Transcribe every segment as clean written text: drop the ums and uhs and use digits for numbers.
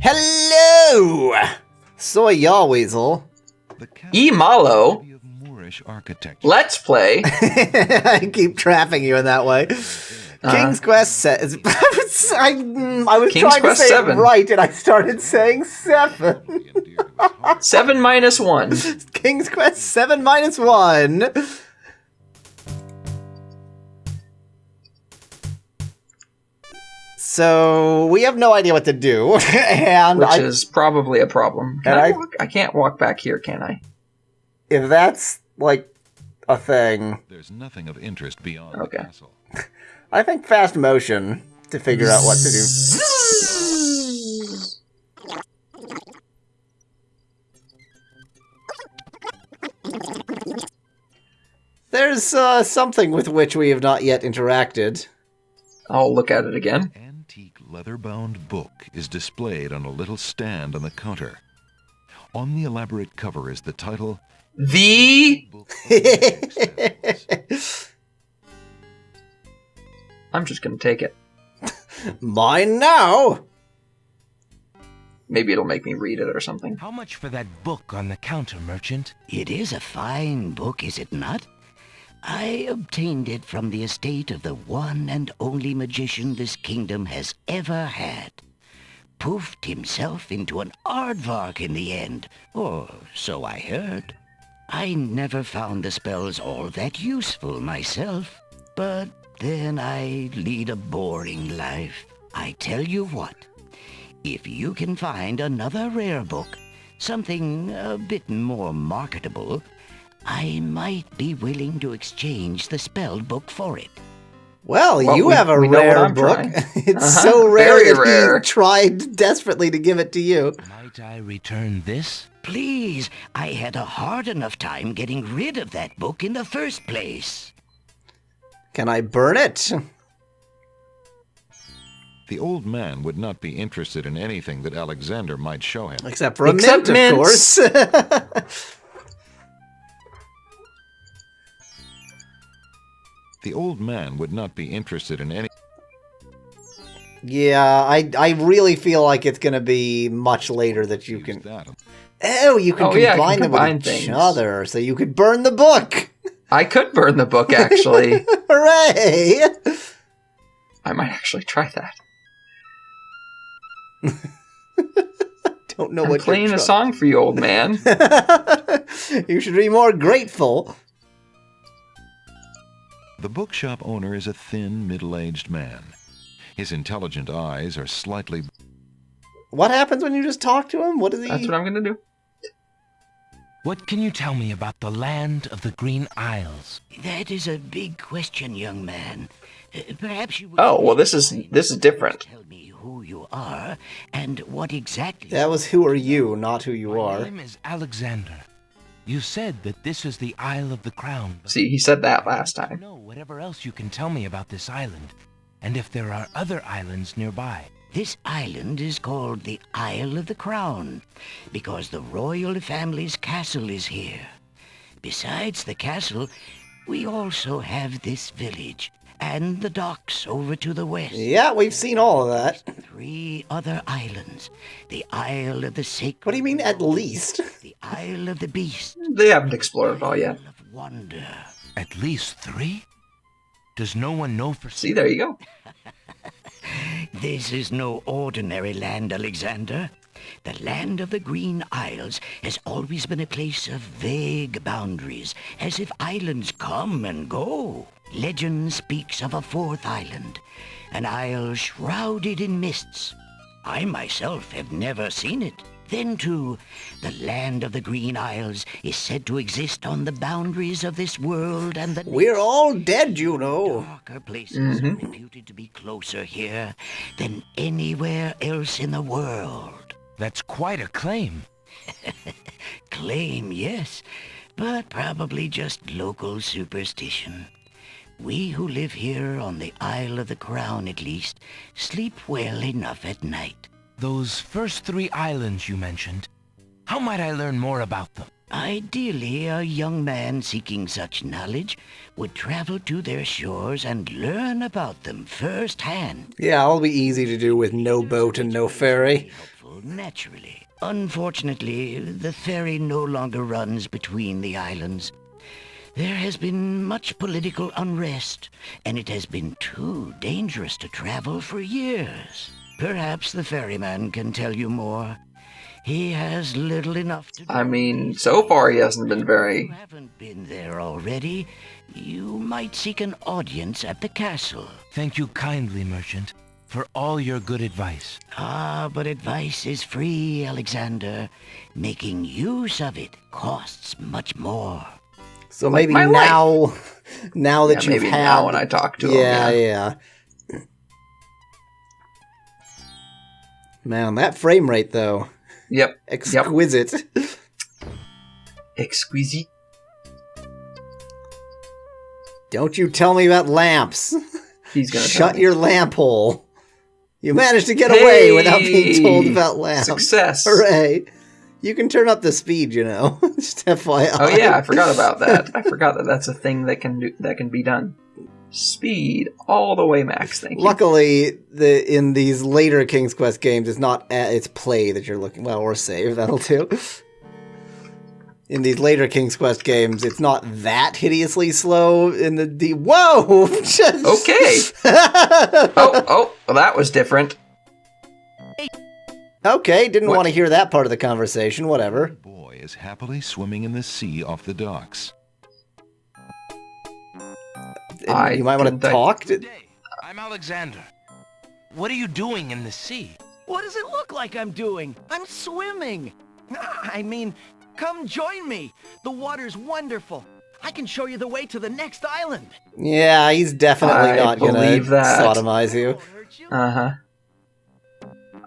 Hello! Soy y'all, Weasel. Mallow. Let's play. I keep trapping you in that way. King's Quest says I was King's trying Quest to say 7. it right, and I started saying 7. 7 minus 1. King's Quest 7 minus 1. So we have no idea what to do, and Which is probably a problem. I can't walk back here, can I? If that's like a thing, there's nothing of interest beyond the castle. I think fast motion to figure out what to do. There's something with which we have not yet interacted. I'll look at it again. Antique leather-bound book is displayed on a little stand on the counter. On the elaborate cover is the title, I'm just going to take it. Mine now! Maybe it'll make me read it or something. How much for that book on the counter, merchant? It is a fine book, is it not? I obtained it from the estate of the one and only magician this kingdom has ever had. Poofed himself into an aardvark in the end, or so I heard. I never found the spells all that useful myself, but then I lead a boring life. I tell you what, if you can find another rare book, something a bit more marketable, I might be willing to exchange the spelled book for it. Well, you have a rare book. It's so rare that he tried desperately to give it to you. Might I return this? Please, I had a hard enough time getting rid of that book in the first place. Can I burn it? The old man would not be interested in anything that Alexander might show him. Except for a mint, of course. The old man would not be interested in any... Yeah, I really feel like it's going to be much later that you can... Oh, you can combine them with each other, so you could burn the book! I could burn the book, actually. Hooray! I might actually try that. Don't know I'm what playing a song for you, old man. You should be more grateful. The bookshop owner is a thin, middle-aged man. His intelligent eyes are slightly... What happens when you just talk to him? What does he... That's what I'm going to do. What can you tell me about the land of the Green Isles? That is a big question, young man. Perhaps you would... Oh, well, this is different. Tell me who you are and what exactly... That was who are you, not who you are. My name is Alexander. You said that this is the Isle of the Crown. See, he said that last I time. know whatever else you can tell me about this island, and if there are other islands nearby. This island is called the Isle of the Crown because the royal family's castle is here. Besides the castle, we also have this village and the docks over to the west. Yeah, we've seen all of that. 3 other islands. The Isle of the Sacred... What do you mean, at least? The Isle of the Beast. They haven't explored it all yet. Isle of Wonder. At least 3? Does no one know for... See, there you go. This is no ordinary land, Alexander. The land of the Green Isles has always been a place of vague boundaries, as if islands come and go. Legend speaks of a 4th island, an isle shrouded in mists. I myself have never seen it. Then, too, the land of the Green Isles is said to exist on the boundaries of this world and the... We're all dead, you know. Darker places are reputed to be closer here than anywhere else in the world. That's quite a claim. Claim, yes, but probably just local superstition. We who live here on the Isle of the Crown, at least, sleep well enough at night. Those first 3 islands you mentioned, how might I learn more about them? Ideally, a young man seeking such knowledge would travel to their shores and learn about them firsthand. Yeah, it'll be easy to do with no boat and no ferry. people, naturally. Unfortunately, the ferry no longer runs between the islands. There has been much political unrest, and it has been too dangerous to travel for years. Perhaps the ferryman can tell you more. He has little enough to do. I mean, so far he hasn't been very... If you haven't been there already, you might seek an audience at the castle. Thank you kindly, merchant, for all your good advice. Ah, but advice is free, Alexander. Making use of it costs much more. So maybe now that you've maybe had... now when I talk to him. Yeah. Man, that frame rate, though. Yep. Exquisite. Exquisite. Don't you tell me about lamps. He's gonna shut your lamp hole. You managed to get away without being told about lamps. Success. Hooray. You can turn up the speed, you know. Just FYI. Oh yeah, I forgot about that. I forgot that that's a thing that can be done. Speed all the way max. Thank you. Luckily, in these later King's Quest games, it's play that you're looking. Well, or save, that'll do. In these later King's Quest games, it's not that hideously slow. In the whoa. Okay. Well, that was different. Okay, didn't want to hear that part of the conversation. Whatever. The boy is happily swimming in the sea off the docks. You might want to talk. I'm Alexander. What are you doing in the sea? What does it look like I'm doing? I'm swimming. I mean, come join me. The water's wonderful. I can show you the way to the next island. Yeah, he's definitely not going to sodomize you. Uh-huh.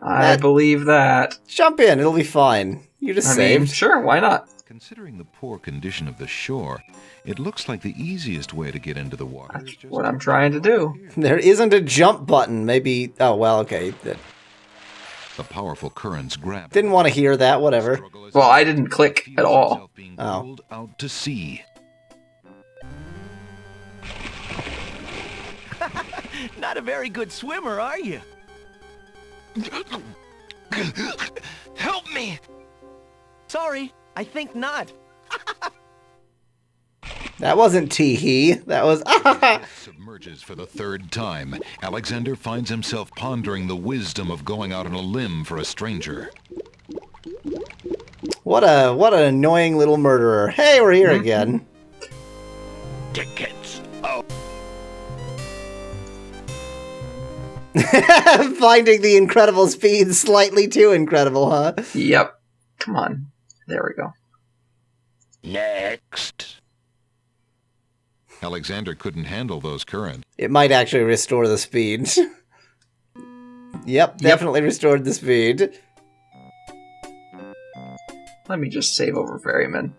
I believe that. Jump in, it'll be fine. You just saved. Sure, why not? Considering the poor condition of the shore, it looks like the easiest way to get into the water. That's what I'm trying to do. There isn't a jump button. Maybe... Oh, well, okay. The powerful currents grab. Didn't want to hear that, whatever. Well, I didn't click at all. Oh. Out to sea. Not a very good swimmer, are you? Help me! Sorry, I think not. That wasn't tee-hee. That was... Submerges for the third time. Alexander finds himself pondering the wisdom of going out on a limb for a stranger. What an annoying little murderer. Hey, we're here again. Tickets. Oh. Finding the incredible speed slightly too incredible, huh? Yep. Come on. There we go. Next. Alexander couldn't handle those currents. It might actually restore the speed. Yep, definitely restored the speed. Let me just save over Ferryman.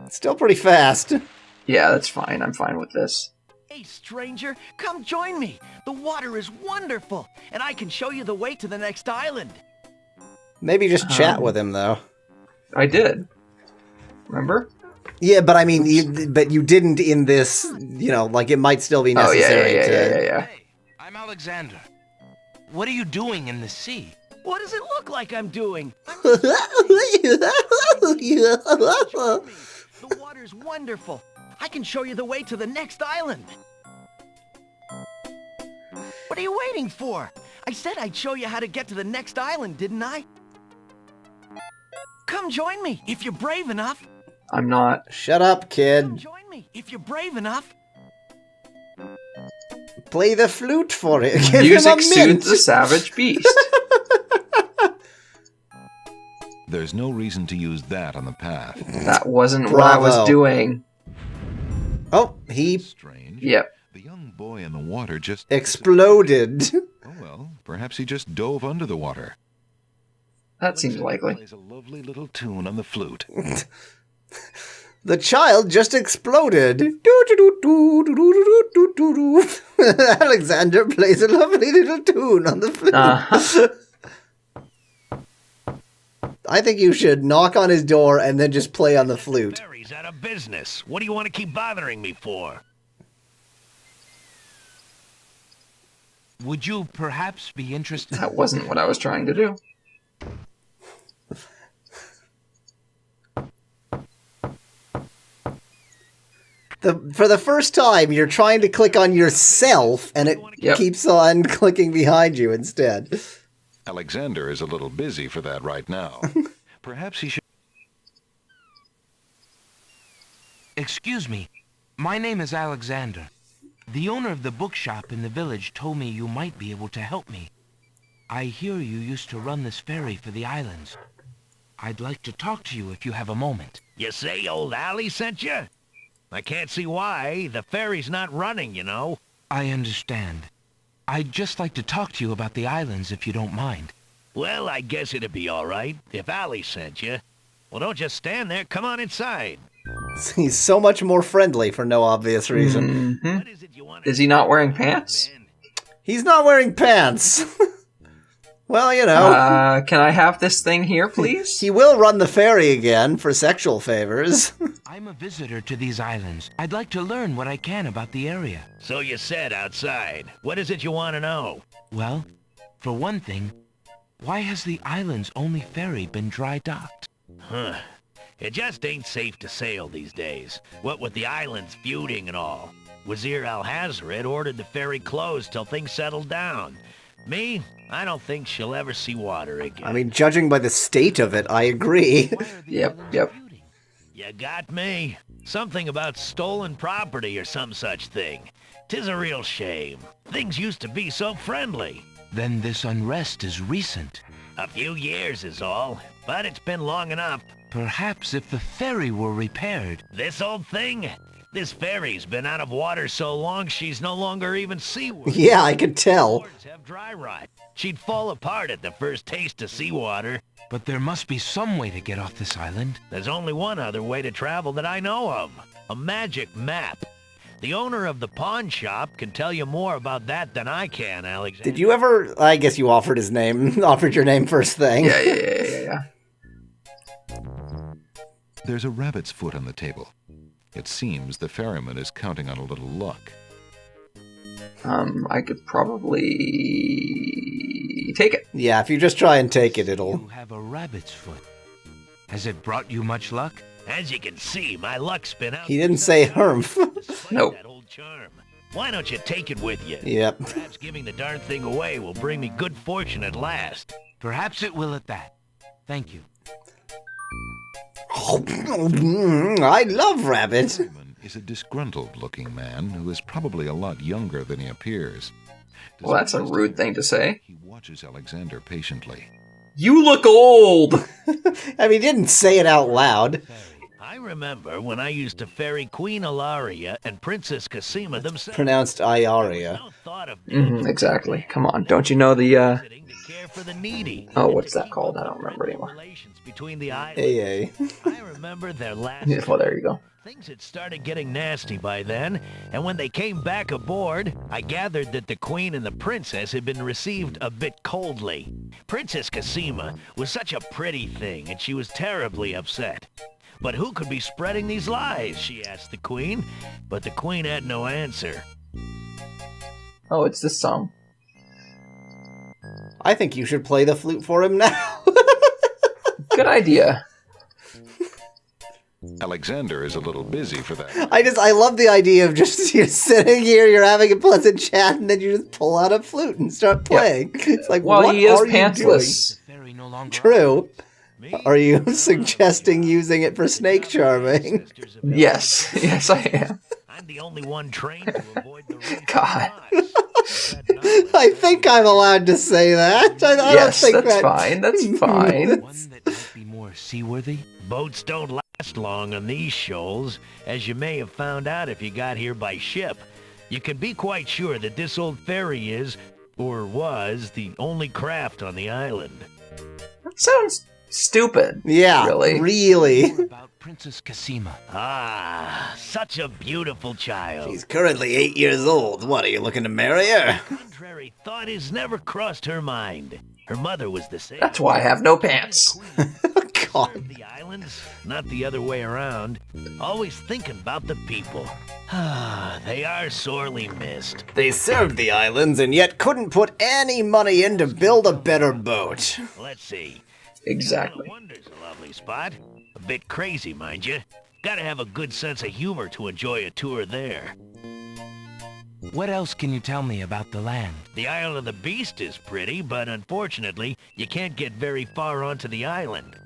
Still pretty fast. Yeah, that's fine. I'm fine with this. Hey, stranger, come join me. The water is wonderful, and I can show you the way to the next island. Maybe just chat with him, though. I did. Remember? Yeah, but I mean, you didn't in this, you know, like it might still be necessary yeah. Hey, I'm Alexander. What are you doing in the sea? What does it look like I'm doing? The water's wonderful. I can show you the way to the next island. What are you waiting for? I said I'd show you how to get to the next island, didn't I? Come join me if you're brave enough. I'm not. Shut up, kid. Come join me if you're brave enough. Play the flute for it. Give Music soothes the savage beast. There's no reason to use that on the path. That wasn't what I was doing. Oh, he... Strange. Yep. The young boy in the water just... exploded. Oh well, perhaps he just dove under the water. That seems likely. Plays a lovely little tune on the flute. The child just exploded. Alexander plays a lovely little tune on the flute. I think you should knock on his door and then just play on the flute. Barry's out of business. What do you want to keep bothering me for? Would you perhaps be interested? That wasn't what I was trying to do. For the first time, you're trying to click on yourself, and it keeps on clicking behind you instead. Alexander is a little busy for that right now. Perhaps he should... Excuse me. My name is Alexander. The owner of the bookshop in the village told me you might be able to help me. I hear you used to run this ferry for the islands. I'd like to talk to you if you have a moment. You say old Allie sent you? I can't see why. The ferry's not running, you know. I understand. I'd just like to talk to you about the islands if you don't mind. Well, I guess it'd be all right if Allie sent you. Well, don't just stand there. Come on inside. He's so much more friendly for no obvious reason. Mm-hmm. What is it you want to Is he not wearing pants? He's not wearing pants. Well, you know. Can I have this thing here, please? He will run the ferry again for sexual favors. I'm a visitor to these islands. I'd like to learn what I can about the area. So you said outside. What is it you want to know? Well, for one thing, why has the island's only ferry been dry docked? Huh. It just ain't safe to sail these days. What with the islands feuding and all. Wazir Al-Hazred ordered the ferry closed till things settled down. Me, I don't think she'll ever see water again. I mean, judging by the state of it, I agree. Yep. You got me. Something about stolen property or some such thing. 'Tis a real shame. Things used to be so friendly. Then this unrest is recent. A few years is all, but it's been long enough. Perhaps if the ferry were repaired. This old thing? This ferry's been out of water so long she's no longer even seaworthy. Yeah, I could tell. Boards have dry rot. She'd fall apart at the first taste of seawater. But there must be some way to get off this island. There's only one other way to travel that I know of. A magic map. The owner of the pawn shop can tell you more about that than I can, Alexander. Did you ever... I guess you offered his name. Offered your name first thing. Yeah. There's a rabbit's foot on the table. It seems the ferryman is counting on a little luck. I could probably take it. Yeah, if you just try and take it, You it'll... have a rabbit's foot. Has it brought you much luck? As you can see, my luck's been out. He didn't say Hermf. Despite Nope. that old charm. Why don't you take it with you? Yep. Perhaps giving the darn thing away will bring me good fortune at last. Perhaps it will at that. Thank you. I love rabbits. The ferryman is a disgruntled-looking man who is probably a lot younger than he appears. Well, that's a rude thing to say. He watches Alexander patiently. You look old! I mean, he didn't say it out loud. I remember when I used to ferry Queen Ilaria and Princess Cassima themselves. Pronounced Iaria. No thought of Exactly. Come on, don't you know the, visiting to care for the needy. Oh, what's that called? I don't remember anymore. Relations between the islands. AA. I remember their last. Well, there you go. Things had started getting nasty by then, and when they came back aboard, I gathered that the queen and the princess had been received a bit coldly. Princess Cassima was such a pretty thing, and she was terribly upset. But who could be spreading these lies, she asked the queen, but the queen had no answer. Oh, it's this song. I think you should play the flute for him now. Good idea. Alexander is a little busy for that. I love the idea of just you're sitting here, you're having a pleasant chat, and then you just pull out a flute and start playing. It's like, Well, what he is are you pantsless. The ferry no longer. doing? True. Me? Are you suggesting using it for snake charming? Yes. Yes, I am. I'm the only one trained to avoid the reef. God. I think I'm allowed to say that. I Yes, don't think that's that... fine. That's fine. One that might be more seaworthy. Boats don't last long on these shoals, as you may have found out if you got here by ship. You can be quite sure that this old ferry is, or was, the only craft on the island. That sounds stupid. Yeah, Really? really. More about Princess Cassima. Ah, such a beautiful child. She's currently 8 years old. What, are you looking to marry her? Contrary thought has never crossed her mind. Her mother was the same. That's why I have no pants. God. The islands, not the other way around. Always thinking about the people. They are sorely missed. They served the islands and yet couldn't put any money in to build a better boat. Let's see. Exactly. The Isle of Wonder's a lovely spot. A bit crazy, mind you. Gotta have a good sense of humor to enjoy a tour there. What else can you tell me about the land? The Isle of the Beast is pretty, but unfortunately, you can't get very far onto the island.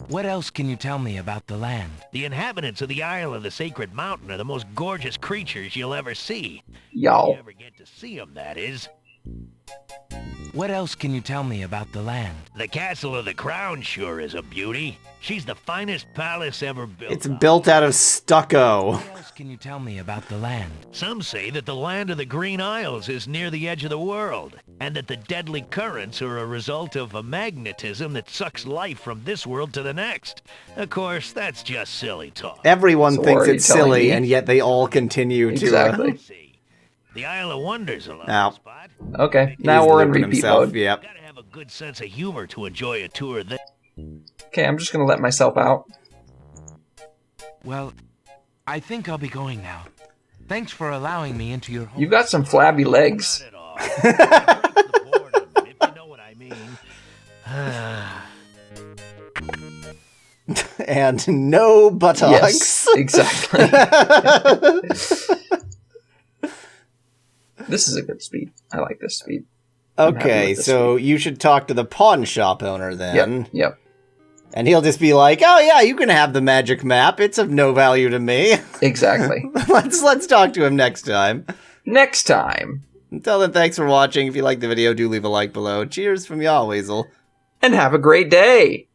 What else can you tell me about the land? The inhabitants of the Isle of the Sacred Mountain are the most gorgeous creatures you'll ever see. Y'all. If you ever get to see them, that is. What else can you tell me about the land? The Castle of the Crown sure is a beauty. She's the finest palace ever built. It's built out of stucco. What else can you tell me about the land? Some say that the land of the Green Isles is near the edge of the world, and that the deadly currents are a result of a magnetism that sucks life from this world to the next. Of course, that's just silly talk. Everyone So thinks are you it's telling silly, me? and yet they all continue Exactly. Let's see. The Isle of Wonder's a lovely Ow. spot. Okay, He's now we're in looping repeat himself, mode. Yep. Gotta have a good sense of humor to enjoy a tour there. Okay, I'm just gonna let myself out. Well, I think I'll be going now. Thanks for allowing me into your home. You've got some flabby legs. Not at all. Breaks the boredom, if you know what I mean. And no buttocks. Yes, exactly. This is a good speed. I like this speed. I'm happy Okay, with this so you should talk to the pawn shop owner then. Yep. And he'll just be like, "Oh yeah, you can have the magic map. It's of no value to me." Exactly. let's talk to him next time. Next time. Until then, thanks for watching. If you liked the video, do leave a like below. Cheers from y'all, Weasel. And have a great day.